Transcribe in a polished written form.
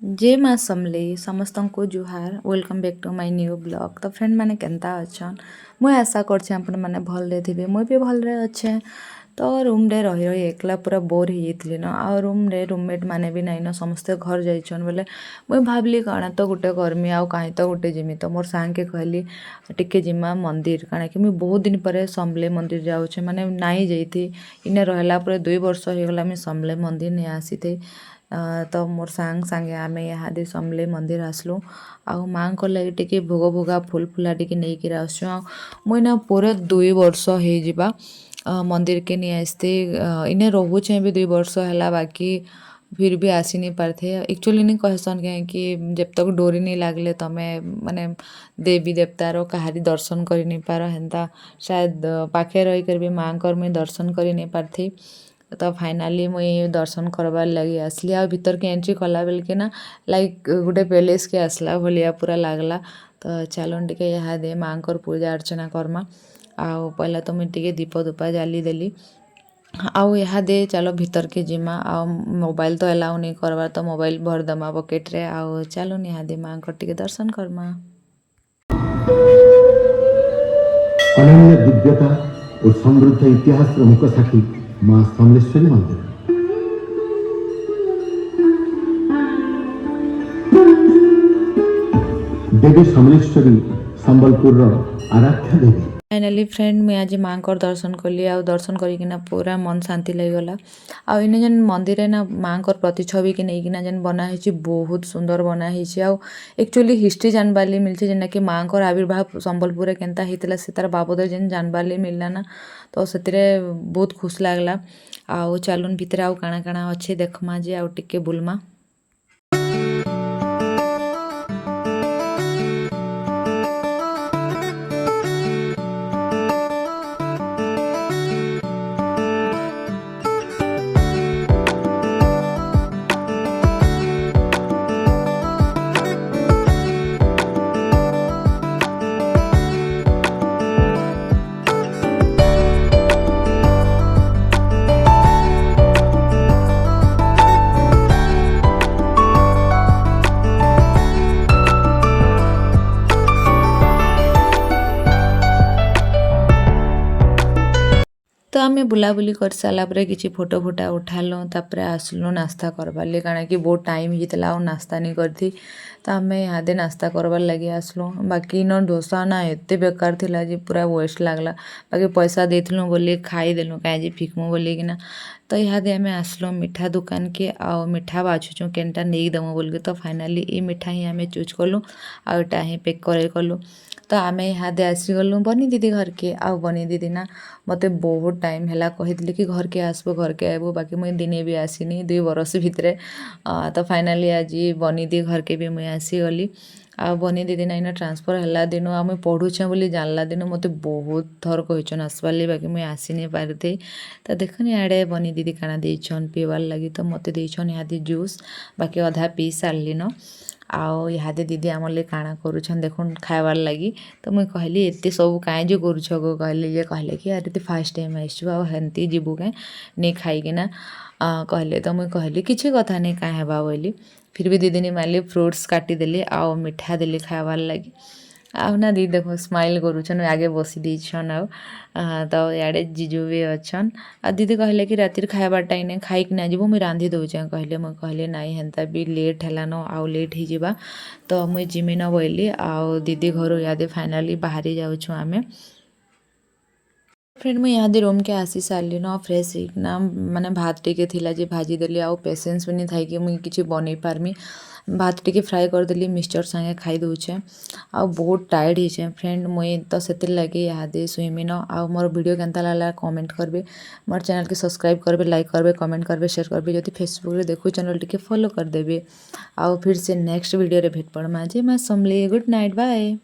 जय माँ समलेई समस्तन को जुहार welcome back to my new blog. तो फ्रेंड मैंने केनता अच्छन मुझे आशा करछे आपण मैंने भल थे मुझे भी भल अच्छे। तो रूम रे रही रही एकला पूरा बोर हो जाती न आ रूम रे रूममेट माने भी नाइन समस्ते घर जाइछन बोले मुझे भावली कण तो गोटे करमी आउ कहीं तो गोटे जिमी तो मोर सांग के कहली टिके जिमा मंदिर कण कि मुझे बहुत दिन पर समले मंदिर जाऊे माने नाई जाइथी इने रहला पर 2 वर्ष हो गला मैं समले मंदिर नहीं आसी थे। तो मोर सांग सांगे आम इहादे समले मंदिर आसलु आउ माँ को लगे टिके भोग भोगा फुल फुला टिके नहीं कि आसुँ मुझे पूरा 2 वर्ष हो जावा मंदिर के नहीं आसते इन्हें रोचे भी 2 वर्ष है बाकी फिर भी आसी नहीं पारथे एक्चुअली नहीं कहसन कि जब तक डोरी नहीं लागले तमें माने देवी देवतार कहारी दर्शन कर नहीं पार हेन्ता शायद पाखे रही कर भी माँ कर मुझे दर्शन कर नहीं पारथी। तो फाइनाली मुई दर्शन करबार लगी आसली आ भीतर के एंट्री कला बेल के ना लाइक गोटे पैलेस के आसला भलिया पूरा लागला। तो चलन टिके यहाँ दे माँ पूजा अर्चना करमा आउ पहला तो मुझे टिके दीप धूपा जाली देली आउ यहाँ दे चलो भीतर के जिमा आउ मोबाइल तो एलाउ नहीं करवा तो मोबाइल भरदमा पकेट रे आउ चलो यहाँ दे माँ टिके दर्शन करमा। अनन्य दिव्यता और समृद्ध इतिहास मुख साक्षी माँ समलेश्वरी मंदिर देवी समलेश्वरी संबलपुर आराध्य देवी। फाइनाली फ्रेंड मुझे आज माँ को दर्शन कली आ दर्शन करना पूरा मन शांति लगीगला आ इन जेन मंदिर ना माँ को प्रतिछवि के नहीं किना जेन बनाई बहुत सुंदर बनाई आउ एक्चुअली हिस्ट्री जानबार मिलছে जेना कि माँ को आविर्भाव संबलपुर केनता होता से तार बाबद जेन जानबार मिलला ना तो से बहुत खुश लगला आउ चलुन भितर आउ काଣା काଣା अच्छे देखमा जे आउ टिके बुलमा। तो आम बुलाबुली कर सारापर किसी फोटो फोटा उठालु तापर आसलु नास्ता करबार लगे कारण कि बहुत टाइम होता और नास्ता नहीं करती तो आम यहाँ नास्ता करबार लगे आसलु बाकी इन डोसा ना एत बेकार थिला जी पूरा वेस्ट लगला बाकी पैसा देलु बोली खाईदेलु कहीं फिकमु बोली कि तो यहाँ आम आसलु मिठा दुकान के आ मिठा बाछुचु केनटा नहीं दमु बोल तो फाइनाली ये मिठा ही आम चूज कलु आटा ही पैक कलु। तो आम यहाँ आसीगलु बनी दीदी घर के आउ बनी दीदी ना मत बहुत टाइम है कही कि घर के आसबो घर के आबू बाकी मुझे दिने भी आसीनी 2 वर्ष भितर तो फाइनाली आज बनी दी घर के भी मुझे आसीगली आ बनी दीदी ना इन ट्रांसफर है दिन आ मुझे पढ़ुचे बोली जानला दिन मत बहुत थर कहन आसबार बाकी मुझे आसी नहीं पारि तो देखनी आड़े बनी दीदी काଣା देछन पीवार लगी तो मत देछन यहाँ जूस बाकी अधा पी सारली न आउ यहाँ दीदी आम लिए काଣା करुछन देखुन खाइबार लगी तो मुझे कहली एत सब कहीं जो करुछ गो कहली ये कहले कि अरे तू फास्ट टाइम आसचु आमती जीवु कहीं नहीं खाईकिना कहले तो मुझे कहली किसी कथा नहीं कहीं हेबा बोली फिर भी दीदी ने मारली फ्रुट्स काटिदेली आउ मिठा देली खाइबार लगी आउ ना दीदी देखो स्माइल करुछन आगे बसी देछन आउ तो इे जीजू भी अच्छन आ दीदी कहले कि रातिर खाइबार टाइम खाइकिना जीवु मुझे रांधि दौचे कहले मुझे कहले नाई हेन्ता भी लेट है आउ लेट ही जीवा तो मुझे जिमी न बोली आउ दीदी घर इे फाइनाली बाहरी जाऊँ आमे फ्रेंड मुझे यहाँ रूम के आसी सारे न फ्रेश होना माने भात टिके थिला जे भाजी देली आउ पेशेंस भी नहीं था कि मुझे किसी बन पारमी भात टिके फ्राए करदेली मिक्सचर संगे खाई दूचे आ बहुत टायर्ड होचे फ्रेंड मुई तो से लगे यहाँ सुईमी न आ मोर वीडियो केनता लागला कमेंट करबे मोर चैनल के सब्सक्राइब करबे लाइक करबे कमेंट करबे शेयर करबे जदि फेसबुक रे देखु चैनल टिके फॉलो कर देबे आउ फिर से नेक्स्ट वीडियो रे भेट पड़मा जे मैं समले गुड नाइट बाय।